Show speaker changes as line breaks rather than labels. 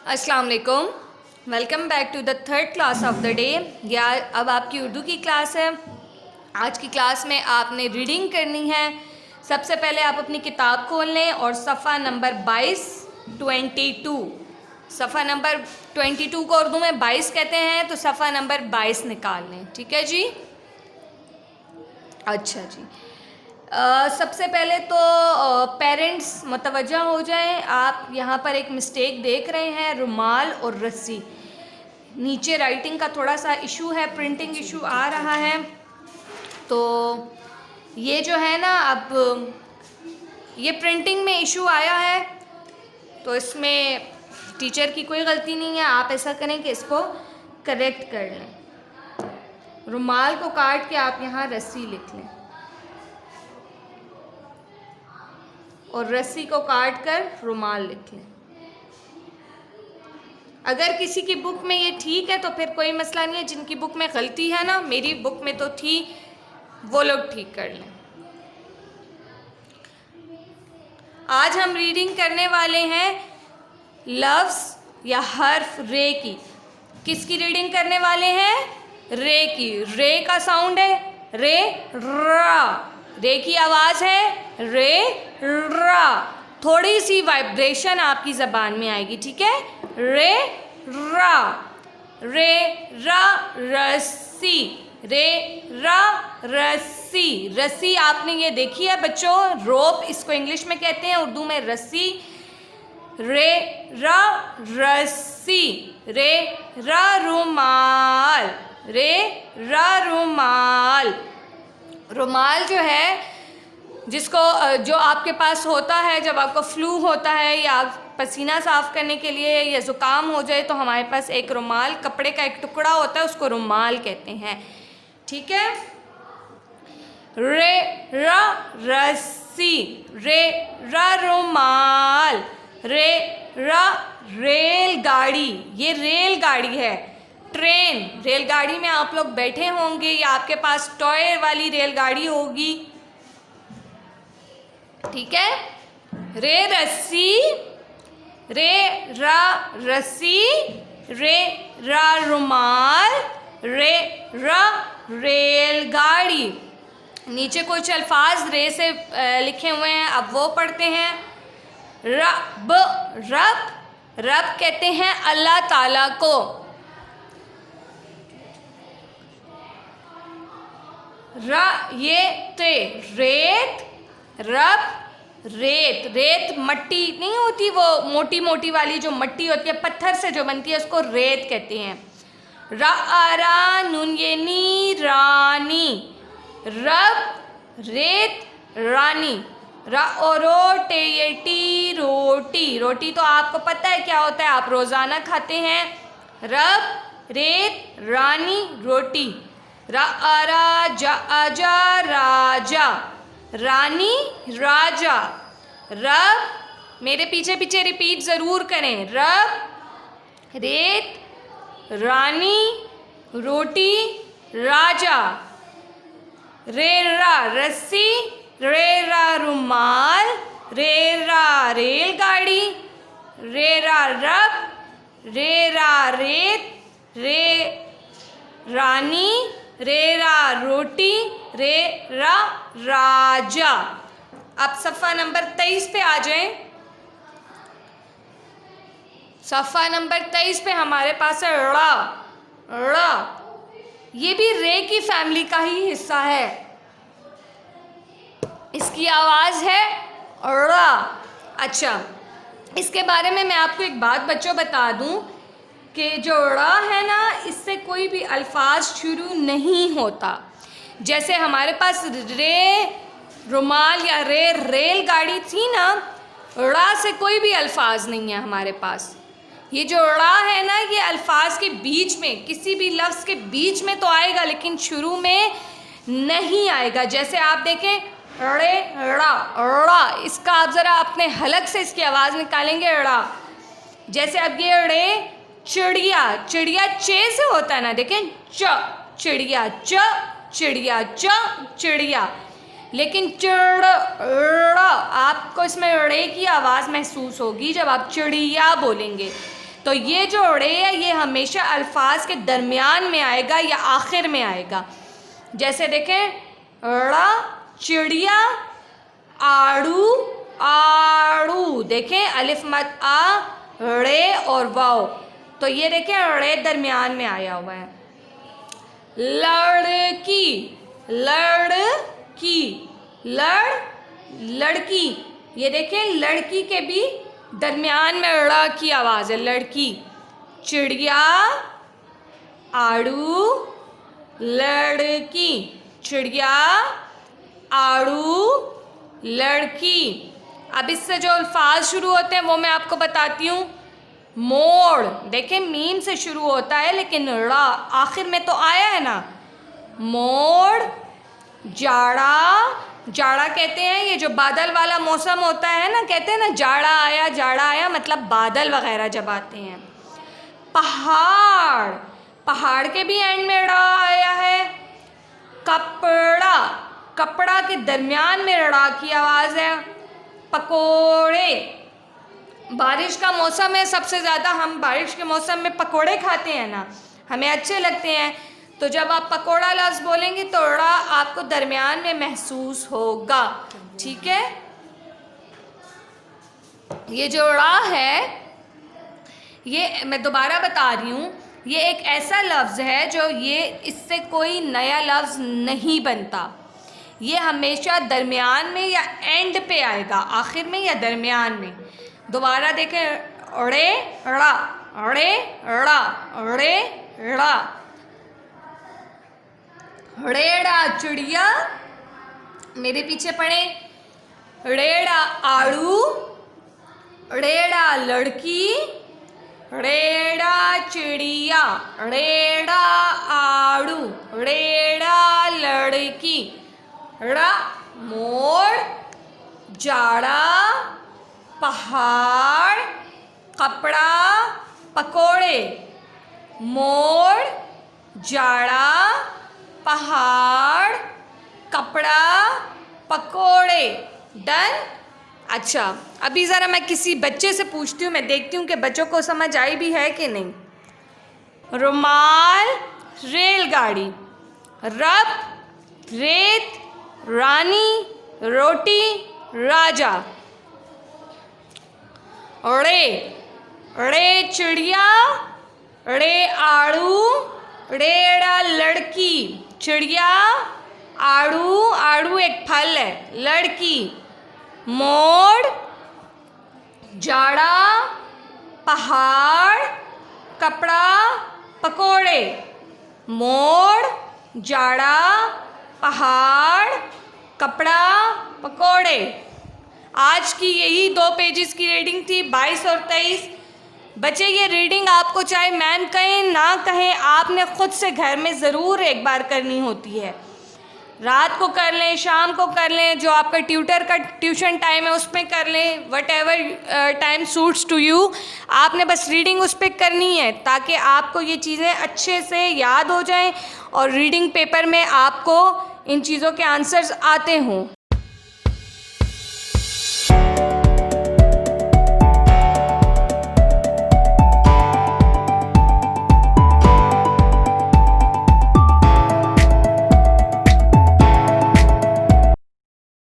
अस्सलाम वालेकुम। Welcome back to the third class of the day. या अब आपकी उर्दू की क्लास है। आज की क्लास में आपने रीडिंग करनी है। सबसे पहले आप अपनी किताब खोल लें और सफ़ा नंबर 22 सफ़ा नंबर 22 को उर्दू में 22 कहते हैं, तो सफ़ा नंबर 22 निकाल लें। ठीक है जी। अच्छा जी। सबसे पहले तो पेरेंट्स मुतवज्जा हो जाएं। आप यहाँ पर एक मिस्टेक देख रहे हैं, रुमाल और रस्सी। नीचे राइटिंग का थोड़ा सा इशू है, प्रिंटिंग इशू आ रहा है। तो ये जो है ना, अब ये प्रिंटिंग में इशू आया है, तो इसमें टीचर की कोई गलती नहीं है। आप ऐसा करें कि इसको करेक्ट कर लें। रुमाल को काट के आप यहाँ रस्सी लिख लें और रस्सी को काट कर रुमाल लिख लें। अगर किसी की बुक में ये ठीक है तो फिर कोई मसला नहीं है। जिनकी बुक में गलती है ना, मेरी बुक में तो थी, वो लोग ठीक कर लें। आज हम रीडिंग करने वाले हैं लफ्ज़ या हर्फ रे की। किसकी रीडिंग करने वाले हैं? रे की। रे का साउंड है रे, रा। रे की आवाज़ है रे, रा। थोड़ी सी वाइब्रेशन आपकी ज़बान में आएगी, ठीक है। रे, रा। रे, रा, रस्सी। रे, रा, रस्सी। रस्सी आपने ये देखी है बच्चों, रोप इसको इंग्लिश में कहते हैं, उर्दू में रस्सी। रे, रा, रस्सी। रे, रा, रुमाल। रे, रा, रुमाल। रुमाल जो है, जिसको जो आपके पास होता है जब आपको फ्लू होता है या पसीना साफ़ करने के लिए या ज़ुकाम हो जाए, तो हमारे पास एक रुमाल, कपड़े का एक टुकड़ा होता है, उसको रुमाल कहते हैं। ठीक है। रे, रा, रस्सी। रे, रा, रुमाल। रे, रा, रेलगाड़ी। ये रेलगाड़ी है। ट्रेन, रेलगाड़ी में आप लोग बैठे होंगे या आपके पास टॉय वाली रेलगाड़ी होगी, ठीक है। रे, रस्सी। रे, रा, रस्सी। रे, रा, रुमाल। रे, रा, रेलगाड़ी। नीचे कुछ अल्फाज रे से लिखे हुए हैं, अब वो पढ़ते हैं। रब, रब। रब कहते हैं अल्लाह ताला को। रा, ये ते, रेत। रब, रेत। रेत मट्टी नहीं होती, वो मोटी मोटी वाली जो मट्टी होती है, पत्थर से जो बनती है, उसको रेत कहते हैं। रा, आरा, नून ये नी, रानी। रब, रेत, रानी। रा, ओरो, टे ये टी, रोटी। रोटी तो आपको पता है क्या होता है, आप रोज़ाना खाते हैं। रब, रेत, रानी, रोटी। रा, आरा, जा, आजा, राजा। रानी, राजा। रब, मेरे पीछे पीछे रिपीट ज़रूर करें। रब, रेत, रानी, रोटी, राजा। रे, रा, रस्सी। रे, रा, रुमाल। रे, रा, रेलगाड़ी। रे, रा, रब। रे, रा, रेत। रे, रानी। रे, रा, रोटी। रे, रा, राजा। अब सफ़ा नंबर 23 पे आ जाएं। सफ़ा नंबर 23 पे हमारे पास है ड़ा। ड़ा, ये भी रे की फैमिली का ही हिस्सा है। इसकी आवाज़ है ड़ा। अच्छा, इसके बारे में मैं आपको एक बात बच्चों बता दूं कि जो ड़ा है ना, इससे कोई भी अल्फाज शुरू नहीं होता। जैसे हमारे पास रे, रुमाल या रे, रेलगाड़ी थी ना, ड़ा से कोई भी अल्फाज नहीं है हमारे पास। ये जो ड़ा है ना, ये अल्फाज के बीच में, किसी भी लफ्ज़ के बीच में तो आएगा, लेकिन शुरू में नहीं आएगा। जैसे आप देखें रे, ड़ा, ड़ा, इसका आप ज़रा अपने हलक से इसकी आवाज़ निकालेंगे ड़ा। जैसे अब ये रे, चिड़िया। चिड़िया चे से होता है ना, देखें च, चिड़िया, च, चिड़िया, च, चिड़िया। लेकिन चिड़, आपको इसमें रे की आवाज़ महसूस होगी जब आप चिड़िया बोलेंगे। तो ये जो ड़े है ये हमेशा अल्फाज के दरमियान में आएगा या आखिर में आएगा। जैसे देखें, ड़ा चिड़िया, आड़ू आड़ू, देखें अलिफ मत आ, ड़े और वाव, तो ये देखें ड़े दरमियान में आया हुआ है। लड़की, लड़की, लड़की, ये देखें लड़की के भी दरमियान में ड़ की आवाज़ है, लड़की। चिड़िया, आड़ू, लड़की, चिड़िया, आड़ू, लड़की। अब इससे जो अल्फाज शुरू होते हैं वो मैं आपको बताती हूँ। मोड़, देखें मीम से शुरू होता है लेकिन ड़ा आखिर में तो आया है ना। मोड़, जाड़ा, जाड़ा कहते हैं ये जो बादल वाला मौसम होता है ना, कहते हैं ना जाड़ा आया, मतलब बादल वगैरह जब आते हैं। पहाड़, पहाड़ के भी एंड में ड़ा आया है। कपड़ा, कपड़ा के दरमियान में ड़ा की आवाज़ है। पकोड़े, बारिश का मौसम है, सबसे ज़्यादा हम बारिश के मौसम में पकोड़े खाते हैं ना, हमें अच्छे लगते हैं, तो जब आप पकोड़ा लफ्ज़ बोलेंगे तो ड़ा आपको दरमियान में महसूस होगा। ठीक है, ये जो ड़ा है ये मैं दोबारा बता रही हूँ, ये एक ऐसा लफ्ज़ है जो ये इससे कोई नया लफ्ज़ नहीं बनता, ये हमेशा दरमियान में या एंड पे आएगा, आखिर में या दरमियान में। दोबारा देखें, अड़े ड़ा, अड़े ड़ा, अड़े ड़ा। ड़ेड़ा चिड़िया, मेरे पीछे पढ़े, ड़ेड़ा आड़ू, ड़ेड़ा लड़की, ड़ेड़ा चिड़िया, ड़ेड़ा आड़ू, ड़ेड़ा लड़की। ड़ा मोड़, जाड़ा, पहाड़, कपड़ा, पकोड़े। मोड़, जाड़ा, पहाड़, कपड़ा, पकोड़े। डन। अच्छा, अभी ज़रा मैं किसी बच्चे से पूछती हूँ, मैं देखती हूँ कि बच्चों को समझ आई भी है कि नहीं। रुमाल, रेलगाड़ी, रब, रेत, रानी, रोटी, राजा। अड़े, अड़े चिड़िया, अड़े आड़ू, ड़ेड़ा लड़की, चिड़िया, आड़ू, आड़ू एक फल है, लड़की। मोड़, जाड़ा, पहाड़, कपड़ा, पकोड़े। मोड़, जाड़ा, पहाड़, कपड़ा, पकोड़े। आज की यही 2 पेजेस की रीडिंग थी, 22 और 23। बच्चे ये रीडिंग आपको चाहे मैम कहें ना कहें, आपने ख़ुद से घर में ज़रूर एक बार करनी होती है। रात को कर लें, शाम को कर लें, जो आपका ट्यूटर का ट्यूशन टाइम है उसमें कर लें, whatever time suits to you. आपने बस रीडिंग उस पर करनी है ताकि आपको ये चीज़ें अच्छे से याद हो जाएं और रीडिंग पेपर में आपको इन चीज़ों के आंसर्स आते हों।